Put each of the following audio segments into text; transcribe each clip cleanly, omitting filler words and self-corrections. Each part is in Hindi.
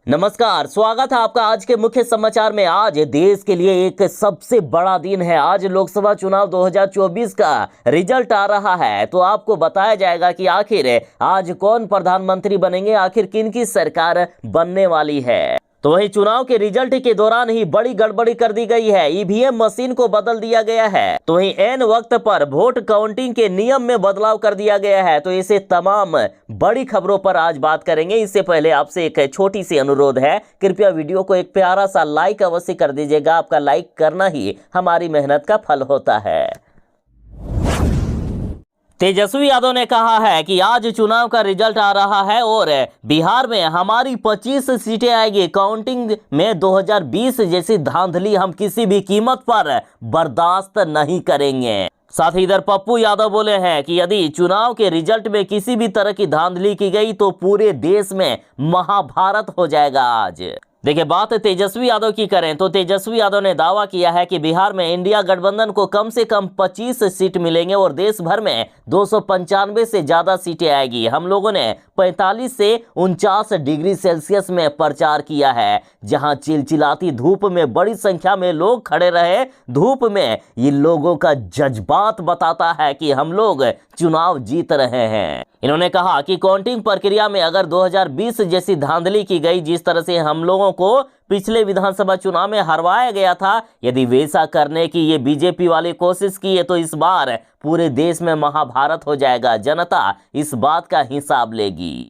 नमस्कार, स्वागत है आपका आज के मुख्य समाचार में। आज देश के लिए एक सबसे बड़ा दिन है। आज लोकसभा चुनाव 2024 का रिजल्ट आ रहा है, तो आपको बताया जाएगा कि आखिर आज कौन प्रधानमंत्री बनेंगे, आखिर किन की सरकार बनने वाली है। तो वही चुनाव के रिजल्ट के दौरान ही बड़ी गड़बड़ी कर दी गई है। ईवीएम मशीन को बदल दिया गया है, तो वही एन वक्त पर वोट काउंटिंग के नियम में बदलाव कर दिया गया है। तो ऐसे तमाम बड़ी खबरों पर आज बात करेंगे। इससे पहले आपसे एक छोटी सी अनुरोध है, कृपया वीडियो को एक प्यारा सा लाइक अवश्य कर दीजिएगा। आपका लाइक करना ही हमारी मेहनत का फल होता है। तेजस्वी यादव ने कहा है कि आज चुनाव का रिजल्ट आ रहा है और बिहार में हमारी 25 सीटें आएगी। काउंटिंग में 2020 जैसी धांधली हम किसी भी कीमत पर बर्दाश्त नहीं करेंगे। साथ ही इधर पप्पू यादव बोले हैं कि यदि चुनाव के रिजल्ट में किसी भी तरह की धांधली की गई तो पूरे देश में महाभारत हो जाएगा। आज देखिए, बात तेजस्वी यादव की करें तो तेजस्वी यादव ने दावा किया है कि बिहार में इंडिया गठबंधन को कम से कम 25 सीट मिलेंगे और देश भर में 295 से ज्यादा सीटें आएगी। हम लोगों ने 45 से 49 डिग्री सेल्सियस में प्रचार किया है, जहां चिलचिलाती धूप में बड़ी संख्या में लोग खड़े रहे। धूप में ये लोगों का जज्बात बताता है कि हम लोग चुनाव जीत रहे हैं। इन्होंने कहा कि काउंटिंग प्रक्रिया में अगर 2020 जैसी धांधली की गई, जिस तरह से हम लोगों को पिछले विधानसभा चुनाव में हरवाया गया था, यदि वैसा करने की ये बीजेपी वाले कोशिश की है तो इस बार पूरे देश में महाभारत हो जाएगा। जनता इस बात का हिसाब लेगी।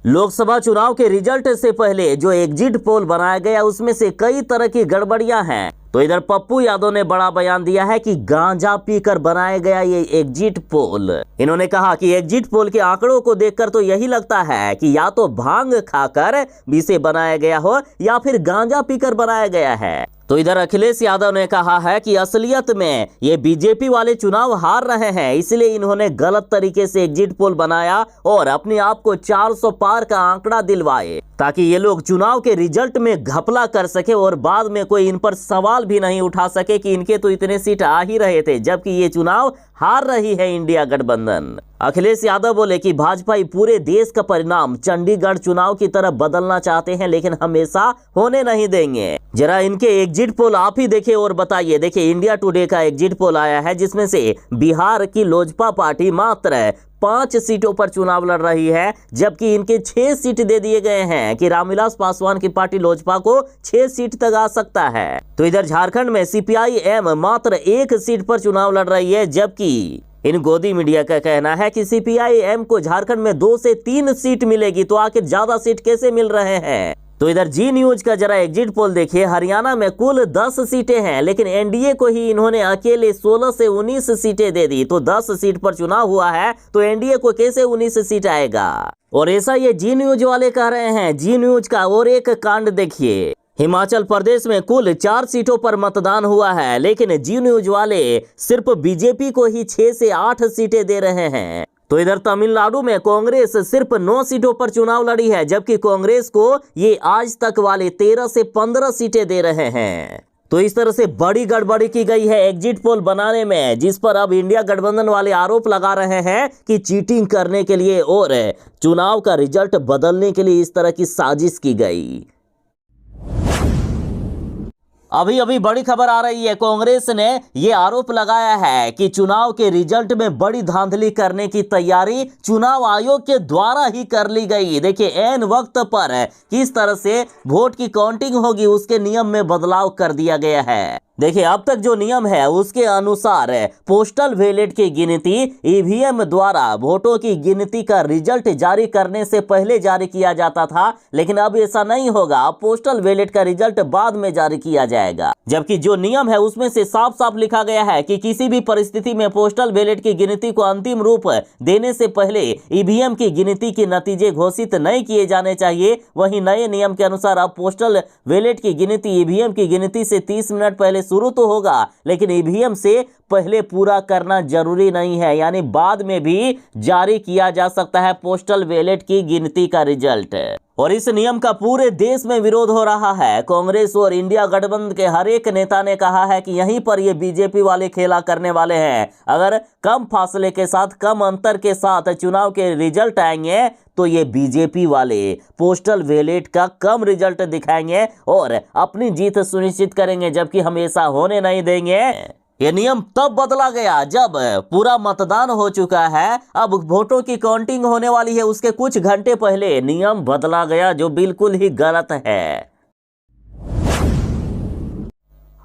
लोकसभा चुनाव के रिजल्ट से पहले जो एग्जिट पोल बनाया गया उसमें से कई तरह की गड़बड़ियां हैं। तो इधर पप्पू यादव ने बड़ा बयान दिया है कि गांजा पीकर बनाया गया ये एग्जिट पोल। इन्होंने कहा कि एग्जिट पोल के आंकड़ों को देखकर तो यही लगता है कि या तो भांग खाकर इसे बनाया गया हो या फिर गांजा पीकर बनाया गया है। तो इधर अखिलेश यादव ने कहा है कि असलियत में ये बीजेपी वाले चुनाव हार रहे हैं, इसलिए इन्होंने गलत तरीके से एग्जिट पोल बनाया और अपने आप को 400 पार का आंकड़ा दिलवाए, ताकि ये लोग चुनाव के रिजल्ट में घपला कर सके और बाद में कोई इन पर सवाल भी नहीं उठा सके कि इनके तो इतने सीट आ ही रहे थे, जबकि ये चुनाव हार रही है इंडिया गठबंधन। अखिलेश यादव बोले कि भाजपा पूरे देश का परिणाम चंडीगढ़ चुनाव की तरफ बदलना चाहते हैं, लेकिन हम ऐसा होने नहीं देंगे। जरा इनके एग्जिट पोल आप ही देखें और बताइए। देखिए, इंडिया टुडे का एग्जिट पोल आया है, जिसमें से बिहार की लोजपा पार्टी मात्र 5 सीटों पर चुनाव लड़ रही है, जबकि इनके 6 सीट दे दिए गए हैं कि रामविलास पासवान की पार्टी लोजपा को 6 सीट तक आ सकता है। तो इधर झारखंड में सीपीआई-एम मात्र 1 सीट पर चुनाव लड़ रही है, जबकि इन गोदी मीडिया का कहना है कि सीपीआई-एम को झारखंड में 2 से 3 सीट मिलेगी। तो आखिर ज्यादा सीट कैसे मिल रहे हैं? तो इधर जी न्यूज का जरा एग्जिट पोल देखिए। हरियाणा में कुल 10 सीटें हैं, लेकिन एनडीए को ही इन्होंने अकेले 16 से 19 सीटें दे दी। तो 10 सीट पर चुनाव हुआ है, तो एनडीए को कैसे 19 सीट आएगा? और ऐसा ये जी न्यूज वाले कह रहे हैं। जी न्यूज का और एक कांड देखिए। हिमाचल प्रदेश में कुल 4 सीटों पर मतदान हुआ है, लेकिन जी न्यूज वाले सिर्फ बीजेपी को ही 6 से 8 सीटें दे रहे हैं। तो इधर तमिलनाडु में कांग्रेस सिर्फ 9 सीटों पर चुनाव लड़ी है, जबकि कांग्रेस को ये आज तक वाले 13 से 15 सीटें दे रहे हैं। तो इस तरह से बड़ी गड़बड़ी की गई है एग्जिट पोल बनाने में, जिस पर अब इंडिया गठबंधन वाले आरोप लगा रहे हैं कि चीटिंग करने के लिए और चुनाव का रिजल्ट बदलने के लिए इस तरह की साजिश की गई। अभी अभी बड़ी खबर आ रही है। कांग्रेस ने यह आरोप लगाया है कि चुनाव के रिजल्ट में बड़ी धांधली करने की तैयारी चुनाव आयोग के द्वारा ही कर ली गई। देखिए, एन वक्त पर किस तरह से वोट की काउंटिंग होगी उसके नियम में बदलाव कर दिया गया है। देखिए, अब तक जो नियम है उसके अनुसार पोस्टल बैलेट की गिनती ईवीएम द्वारा वोटों की गिनती का रिजल्ट जारी करने से पहले जारी किया जाता था, लेकिन अब ऐसा नहीं होगा। अब पोस्टल बैलेट का रिजल्ट बाद में जारी किया जाएगा, जबकि जो नियम है उसमें से साफ साफ लिखा गया है कि किसी भी परिस्थिति में पोस्टल बैलेट की गिनती को अंतिम रूप देने से पहले ईवीएम की गिनती के नतीजे घोषित नहीं किए जाने चाहिए। वहीं नए नियम के अनुसार अब पोस्टल बैलेट की गिनती ईवीएम की गिनती से 30 मिनट पहले शुरू तो होगा, लेकिन ईवीएम से पहले पूरा करना जरूरी नहीं है, यानी बाद में भी जारी किया जा सकता है पोस्टल बैलेट की गिनती का रिजल्ट। और इस नियम का पूरे देश में विरोध हो रहा है। कांग्रेस और इंडिया गठबंधन के हर एक नेता ने कहा है कि यहीं पर ये बीजेपी वाले खेला करने वाले हैं। अगर कम फासले के साथ, कम अंतर के साथ चुनाव के रिजल्ट आएंगे तो ये बीजेपी वाले पोस्टल बैलेट का कम रिजल्ट दिखाएंगे और अपनी जीत सुनिश्चित करेंगे, जबकि हम ऐसा होने नहीं देंगे। ये नियम तब बदला गया जब पूरा मतदान हो चुका है, अब वोटों की काउंटिंग होने वाली है। उसके कुछ घंटे पहले नियम बदला गया, जो बिल्कुल ही गलत है।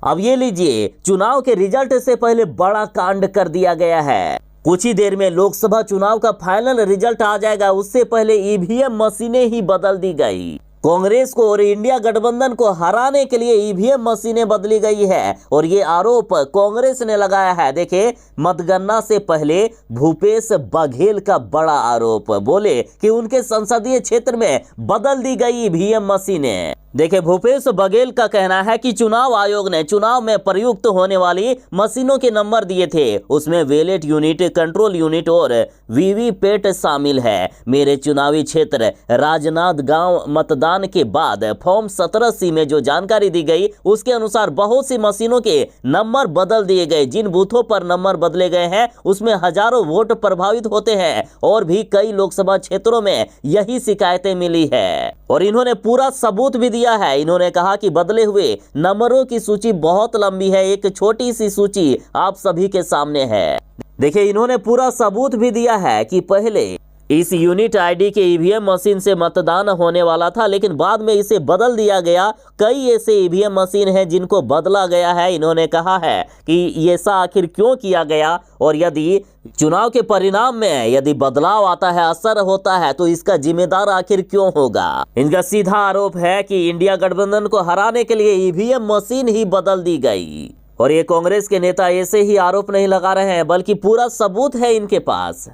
अब ये लीजिए, चुनाव के रिजल्ट से पहले बड़ा कांड कर दिया गया है। कुछ ही देर में लोकसभा चुनाव का फाइनल रिजल्ट आ जाएगा, उससे पहले ईवीएम मशीनें ही बदल दी गई। कांग्रेस को और इंडिया गठबंधन को हराने के लिए ईवीएम मशीनें बदली गई है और ये आरोप कांग्रेस ने लगाया है। देखिए, मतगणना से पहले भूपेश बघेल का बड़ा आरोप, बोले कि उनके संसदीय क्षेत्र में बदल दी गई ईवीएम मशीनें। देखिए, भूपेश बघेल का कहना है कि चुनाव आयोग ने चुनाव में प्रयुक्त होने वाली मशीनों के नंबर दिए थे, उसमें बैलेट यूनिट, कंट्रोल यूनिट और वीवीपैट शामिल है। मेरे चुनावी क्षेत्र राजनांद गांव मतदान के बाद फॉर्म 17C में जो जानकारी दी गई, उसके अनुसार बहुत सी मशीनों के नंबर बदल दिए गए। जिन बूथों पर नंबर बदले गए हैं उसमें हजारों वोट प्रभावित होते हैं और भी कई लोकसभा क्षेत्रों में यही शिकायतें मिली है और इन्होंने पूरा सबूत भी दिया है। इन्होंने कहा कि बदले हुए नंबरों की सूची बहुत लंबी है, एक छोटी सी सूची आप सभी के सामने है। देखिए, इन्होंने पूरा सबूत भी दिया है कि पहले इस यूनिट आईडी के ईवीएम मशीन से मतदान होने वाला था, लेकिन बाद में इसे बदल दिया गया। कई ऐसे ईवीएम मशीन हैं जिनको बदला गया है। इन्होंने कहा है कि ऐसा आखिर क्यों किया गया और यदि चुनाव के परिणाम में यदि बदलाव आता है, असर होता है, तो इसका जिम्मेदार आखिर क्यों होगा। इनका सीधा आरोप है कि इंडिया गठबंधन को हराने के लिए ईवीएम मशीन ही बदल दी गई। और ये कांग्रेस के नेता ऐसे ही आरोप नहीं लगा रहे हैं, बल्कि पूरा सबूत है इनके पास।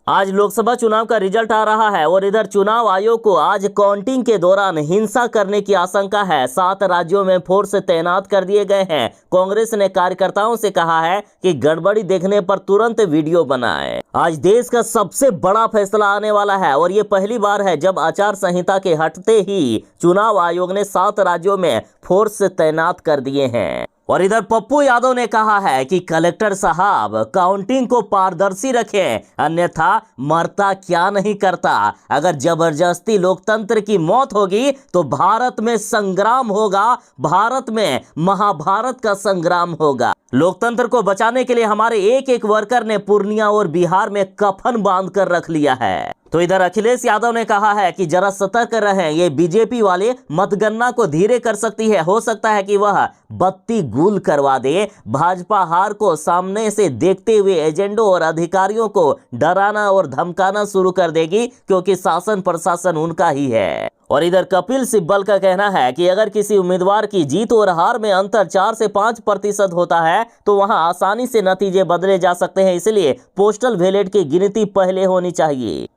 आज लोकसभा चुनाव का रिजल्ट आ रहा है और इधर चुनाव आयोग को आज काउंटिंग के दौरान हिंसा करने की आशंका है। 7 राज्यों में फोर्स तैनात कर दिए गए हैं। कांग्रेस ने कार्यकर्ताओं से कहा है कि गड़बड़ी देखने पर तुरंत वीडियो बनाएं। आज देश का सबसे बड़ा फैसला आने वाला है और ये पहली बार है जब आचार संहिता के हटते ही चुनाव आयोग ने 7 राज्यों में फोर्स तैनात कर दिए हैं। और इधर पप्पू यादव ने कहा है कि कलेक्टर साहब काउंटिंग को पारदर्शी रखें, अन्यथा मरता क्या नहीं करता। अगर जबरदस्ती लोकतंत्र की मौत होगी तो भारत में संग्राम होगा, भारत में महाभारत का संग्राम होगा। लोकतंत्र को बचाने के लिए हमारे एक एक वर्कर ने पूर्णिया और बिहार में कफन बांध कर रख लिया है। तो इधर अखिलेश यादव ने कहा है कि जरा सतर्क रहें, ये बीजेपी वाले मतगणना को धीरे कर सकती है। हो सकता है कि वह बत्ती गुल करवा दे। भाजपा हार को सामने से देखते हुए एजेंडों और अधिकारियों को डराना और धमकाना शुरू कर देगी, क्योंकि शासन प्रशासन उनका ही है। और इधर कपिल सिब्बल का कहना है कि अगर किसी उम्मीदवार की जीत और हार में अंतर 4 से 5% होता है तो वहां आसानी से नतीजे बदले जा सकते हैं, इसलिए पोस्टल बैलेट की गिनती पहले होनी चाहिए।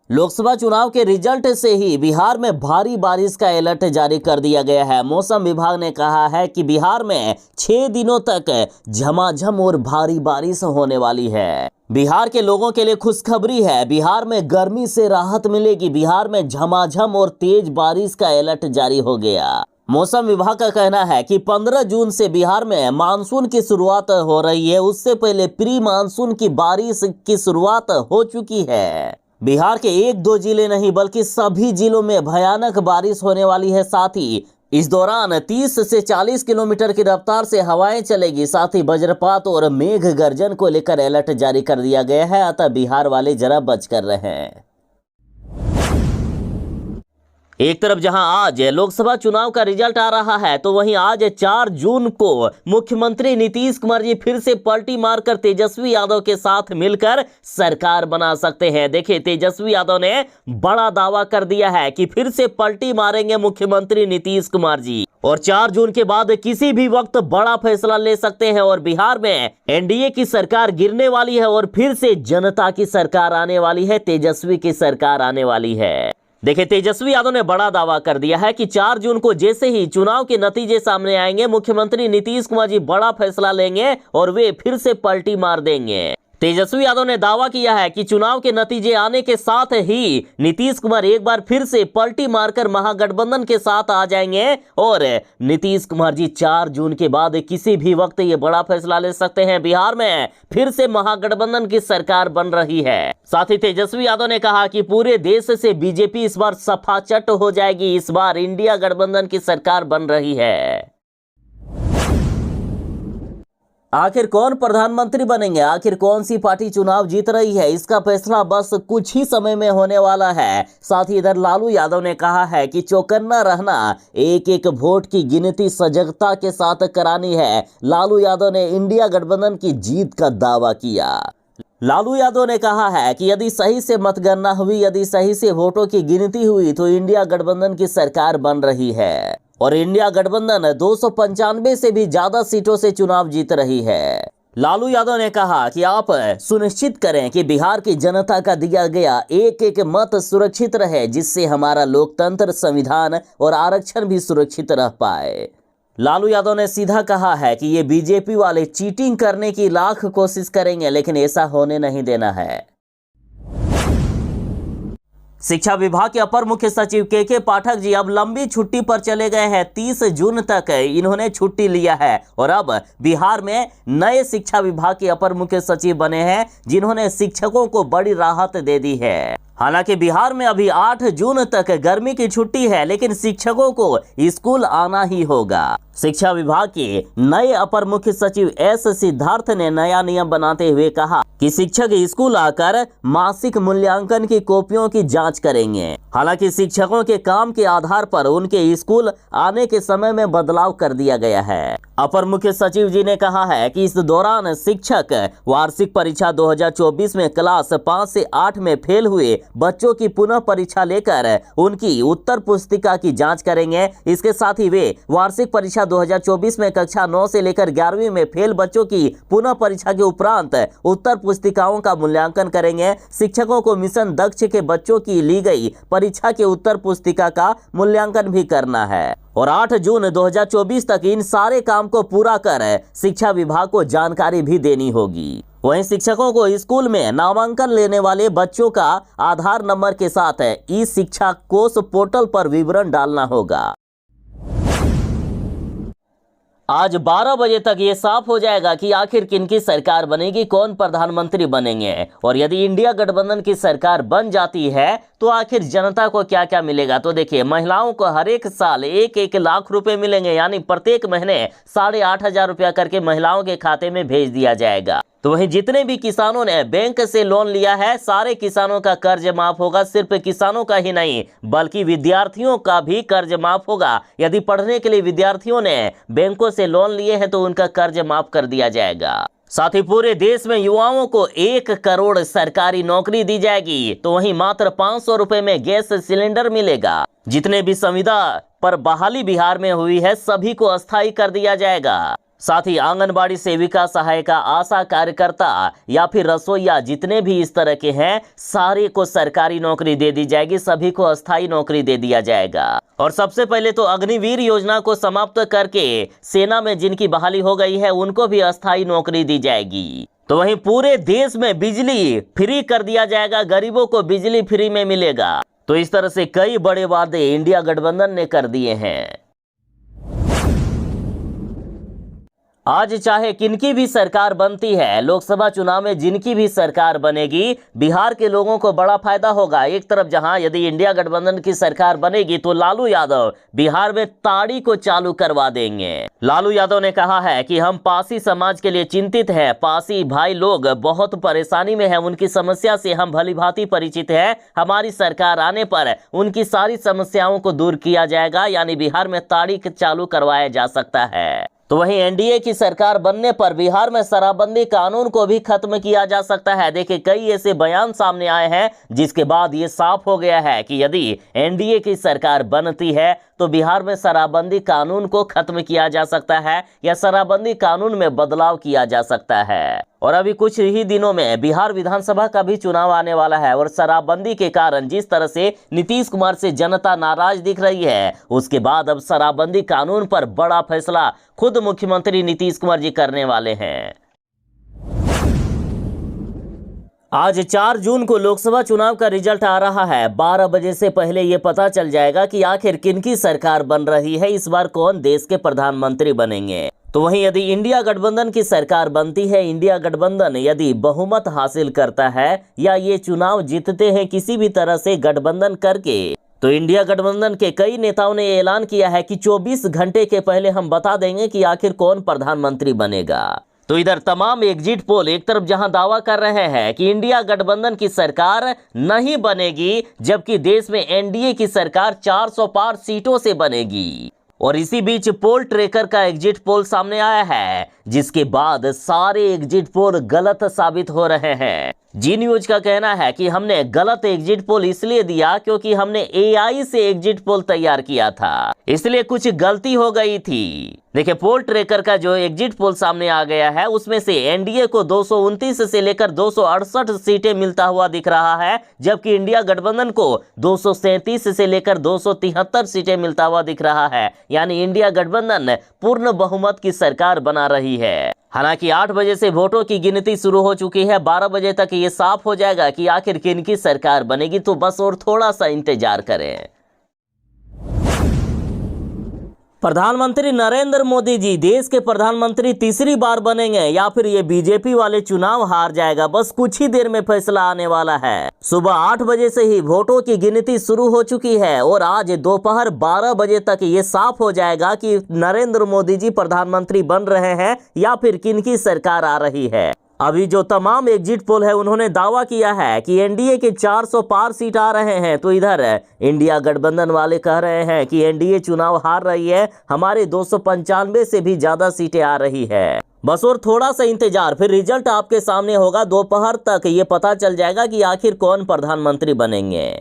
लोकसभा चुनाव के रिजल्ट से ही बिहार में भारी बारिश का अलर्ट जारी कर दिया गया है। मौसम विभाग ने कहा है कि बिहार में 6 दिनों तक झमाझम और भारी बारिश होने वाली है। बिहार के लोगों के लिए खुशखबरी है, बिहार में गर्मी से राहत मिलेगी। बिहार में झमाझम और तेज बारिश का अलर्ट जारी हो गया। मौसम विभाग का कहना है कि 15 जून से बिहार में मानसून की शुरुआत हो रही है। उससे पहले प्री मानसून की बारिश की शुरुआत हो चुकी है। बिहार के 1-2 जिले नहीं बल्कि सभी जिलों में भयानक बारिश होने वाली है। साथ ही इस दौरान 30 से 40 किलोमीटर की रफ्तार से हवाएं चलेगी। साथ ही वज्रपात और मेघ गर्जन को लेकर अलर्ट जारी कर दिया गया है, अतः बिहार वाले जरा बच कर रहें। एक तरफ जहां आज लोकसभा चुनाव का रिजल्ट आ रहा है, तो वहीं आज 4 जून को मुख्यमंत्री नीतीश कुमार जी फिर से पलटी मारकर तेजस्वी यादव के साथ मिलकर सरकार बना सकते हैं। देखिए, तेजस्वी यादव ने बड़ा दावा कर दिया है कि फिर से पलटी मारेंगे मुख्यमंत्री नीतीश कुमार जी और 4 जून के बाद किसी भी वक्त बड़ा फैसला ले सकते हैं और बिहार में एनडीए की सरकार गिरने वाली है और फिर से जनता की सरकार आने वाली है, तेजस्वी की सरकार आने वाली है। देखिए, तेजस्वी यादव ने बड़ा दावा कर दिया है कि 4 जून को जैसे ही चुनाव के नतीजे सामने आएंगे, मुख्यमंत्री नीतीश कुमार जी बड़ा फैसला लेंगे और वे फिर से पलटी मार देंगे। तेजस्वी यादव ने दावा किया है कि चुनाव के नतीजे आने के साथ ही नीतीश कुमार एक बार फिर से पलटी मारकर महागठबंधन के साथ आ जाएंगे और नीतीश कुमार जी 4 जून के बाद किसी भी वक्त ये बड़ा फैसला ले सकते हैं। बिहार में फिर से महागठबंधन की सरकार बन रही है। साथ ही तेजस्वी यादव ने कहा कि पूरे देश से बीजेपी इस बार सफाचट हो जाएगी। इस बार इंडिया गठबंधन की सरकार बन रही है। आखिर कौन प्रधानमंत्री बनेंगे, आखिर कौन सी पार्टी चुनाव जीत रही है, इसका फैसला बस कुछ ही समय में होने वाला है। साथ ही इधर लालू यादव ने कहा है कि चौकन्ना रहना, एक एक वोट की गिनती सजगता के साथ करानी है। लालू यादव ने इंडिया गठबंधन की जीत का दावा किया। लालू यादव ने कहा है कि यदि सही से मतगणना हुई, यदि सही से वोटों की गिनती हुई तो इंडिया गठबंधन की सरकार बन रही है और इंडिया गठबंधन 295 से भी ज्यादा सीटों से चुनाव जीत रही है। लालू यादव ने कहा कि आप सुनिश्चित करें कि बिहार की जनता का दिया गया एक एक मत सुरक्षित रहे, जिससे हमारा लोकतंत्र, संविधान और आरक्षण भी सुरक्षित रह पाए। लालू यादव ने सीधा कहा है कि ये बीजेपी वाले चीटिंग करने की लाख कोशिश करेंगे, लेकिन ऐसा होने नहीं देना है। शिक्षा विभाग के अपर मुख्य सचिव के पाठक जी अब लंबी छुट्टी पर चले गए हैं। 30 जून तक इन्होंने छुट्टी लिया है और अब बिहार में नए शिक्षा विभाग के अपर मुख्य सचिव बने हैं, जिन्होंने शिक्षकों को बड़ी राहत दे दी है। हालांकि बिहार में अभी 8 जून तक गर्मी की छुट्टी है, लेकिन शिक्षकों को स्कूल आना ही होगा। शिक्षा विभाग के नए अपर मुख्य सचिव एस सिद्धार्थ ने नया नियम बनाते हुए कहा कि शिक्षक स्कूल आकर मासिक मूल्यांकन की कॉपियों की जांच करेंगे। हालांकि शिक्षकों के काम के आधार पर उनके स्कूल आने के समय में बदलाव कर दिया गया है। अपर मुख्य सचिव जी ने कहा है कि इस दौरान शिक्षक वार्षिक परीक्षा 2024 में क्लास 5 से 8 में फेल हुए बच्चों की पुनः परीक्षा लेकर उनकी उत्तर पुस्तिका की जांच करेंगे। इसके साथ ही वे वार्षिक परीक्षा 2024 में कक्षा 9 से लेकर 11वीं में फेल बच्चों की पुनः परीक्षा के उपरांत उत्तर पुस्तिकाओं का मूल्यांकन करेंगे। शिक्षकों को मिशन दक्ष के बच्चों की ली गई परीक्षा के उत्तर पुस्तिका का मूल्यांकन भी करना है और 8 जून 2024 तक इन सारे काम को पूरा कर शिक्षा विभाग को जानकारी भी देनी होगी। वहीं शिक्षकों को स्कूल में नामांकन लेने वाले बच्चों का आधार नंबर के साथ ई शिक्षा कोष पोर्टल पर विवरण डालना होगा। आज 12 बजे तक ये साफ हो जाएगा कि आखिर किनकी सरकार बनेगी, कौन प्रधानमंत्री बनेंगे और यदि इंडिया गठबंधन की सरकार बन जाती है तो आखिर जनता को क्या क्या मिलेगा। तो देखिए, महिलाओं को हर एक साल 1-1 लाख रुपए मिलेंगे, यानी प्रत्येक महीने 8,500 रुपया करके महिलाओं के खाते में भेज दिया जाएगा। तो वहीं जितने भी किसानों ने बैंक से लोन लिया है, सारे किसानों का कर्ज माफ होगा। सिर्फ किसानों का ही नहीं बल्कि विद्यार्थियों का भी कर्ज माफ होगा। यदि पढ़ने के लिए विद्यार्थियों ने बैंकों से लोन लिए हैं तो उनका कर्ज माफ कर दिया जाएगा। साथ ही पूरे देश में युवाओं को 1 करोड़ सरकारी नौकरी दी जाएगी। तो वहीं मात्र 500 रुपए में गैस सिलेंडर मिलेगा। जितने भी संविदा पर बहाली बिहार में हुई है सभी को अस्थायी कर दिया जाएगा। साथ ही आंगनबाड़ी सेविका, सहायिका, आशा कार्यकर्ता या फिर रसोईया जितने भी इस तरह के हैं सारे को सरकारी नौकरी दे दी जाएगी। सभी को अस्थायी नौकरी दे दिया जाएगा। और सबसे पहले तो अग्निवीर योजना को समाप्त करके सेना में जिनकी बहाली हो गई है उनको भी अस्थायी नौकरी दी जाएगी। तो वहीं पूरे देश में बिजली फ्री कर दिया जाएगा, गरीबों को बिजली फ्री में मिलेगा। तो इस तरह से कई बड़े वादे इंडिया गठबंधन ने कर दिए हैं। आज चाहे किनकी भी सरकार बनती है, लोकसभा चुनाव में जिनकी भी सरकार बनेगी, बिहार के लोगों को बड़ा फायदा होगा। एक तरफ जहां यदि इंडिया गठबंधन की सरकार बनेगी तो लालू यादव बिहार में ताड़ी को चालू करवा देंगे। लालू यादव ने कहा है कि हम पासी समाज के लिए चिंतित हैं। पासी भाई लोग बहुत परेशानी में हैं, उनकी समस्या से हम भलीभांति परिचित हैं। हमारी सरकार आने पर उनकी सारी समस्याओं को दूर किया जाएगा, यानी बिहार में ताड़ी चालू करवाया जा सकता है। तो वहीं एनडीए की सरकार बनने पर बिहार में शराबबंदी कानून को भी खत्म किया जा सकता है। देखिए, कई ऐसे बयान सामने आए हैं जिसके बाद ये साफ हो गया है कि यदि एनडीए की सरकार बनती है तो बिहार में शराबबंदी कानून को खत्म किया जा सकता है या शराबबंदी कानून में बदलाव किया जा सकता है। और अभी कुछ ही दिनों में बिहार विधानसभा का भी चुनाव आने वाला है और शराबबंदी के कारण जिस तरह से नीतीश कुमार से जनता नाराज दिख रही है, उसके बाद अब शराबबंदी कानून पर बड़ा फैसला खुद मुख्यमंत्री नीतीश कुमार जी करने वाले हैं। आज 4 जून को लोकसभा चुनाव का रिजल्ट आ रहा है। 12 बजे से पहले ये पता चल जाएगा कि आखिर किनकी सरकार बन रही है, इस बार कौन देश के प्रधानमंत्री बनेंगे। तो वहीं यदि इंडिया गठबंधन की सरकार बनती है, इंडिया गठबंधन यदि बहुमत हासिल करता है या ये चुनाव जीतते हैं किसी भी तरह से गठबंधन करके, तो इंडिया गठबंधन के कई नेताओं ने ऐलान किया है कि 24 घंटे के पहले हम बता देंगे कि आखिर कौन प्रधानमंत्री बनेगा। तो इधर तमाम एग्जिट पोल एक तरफ जहां दावा कर रहे हैं कि इंडिया गठबंधन की सरकार नहीं बनेगी, जबकि देश में एनडीए की सरकार 400 पार सीटों से बनेगी। और इसी बीच पोल ट्रैकर का एग्जिट पोल सामने आया है, जिसके बाद सारे एग्जिट पोल गलत साबित हो रहे हैं। जी न्यूज का कहना है कि हमने गलत एग्जिट पोल इसलिए दिया क्योंकि हमने एआई से एग्जिट पोल तैयार किया था, इसलिए कुछ गलती हो गई थी। देखिए, पोल ट्रैकर का जो एग्जिट पोल सामने आ गया है उसमें से एनडीए को 229 से लेकर 268 सीटें मिलता हुआ दिख रहा है, जबकि इंडिया गठबंधन को 237 से लेकर 273 सीटें मिलता हुआ दिख रहा है। यानी इंडिया गठबंधन पूर्ण बहुमत की सरकार बना रही है। हालांकि 8 बजे से वोटों की गिनती शुरू हो चुकी है। 12 बजे तक ये साफ हो जाएगा कि आखिर किनकी सरकार बनेगी, तो बस और थोड़ा सा इंतजार करें। प्रधानमंत्री नरेंद्र मोदी जी देश के प्रधानमंत्री तीसरी बार बनेंगे या फिर ये बीजेपी वाले चुनाव हार जाएगा, बस कुछ ही देर में फैसला आने वाला है। सुबह 8 बजे से ही वोटों की गिनती शुरू हो चुकी है और आज दोपहर 12 बजे तक ये साफ हो जाएगा कि नरेंद्र मोदी जी प्रधानमंत्री बन रहे हैं या फिर किनकी सरकार आ रही है। अभी जो तमाम एग्जिट पोल है उन्होंने दावा किया है कि एनडीए के 400 पार सीट आ रहे हैं, तो इधर इंडिया गठबंधन वाले कह रहे हैं कि एनडीए चुनाव हार रही है, हमारे 295 से भी ज्यादा सीटें आ रही है। बस और थोड़ा सा इंतजार, फिर रिजल्ट आपके सामने होगा। दोपहर तक ये पता चल जाएगा कि आखिर कौन प्रधानमंत्री बनेंगे।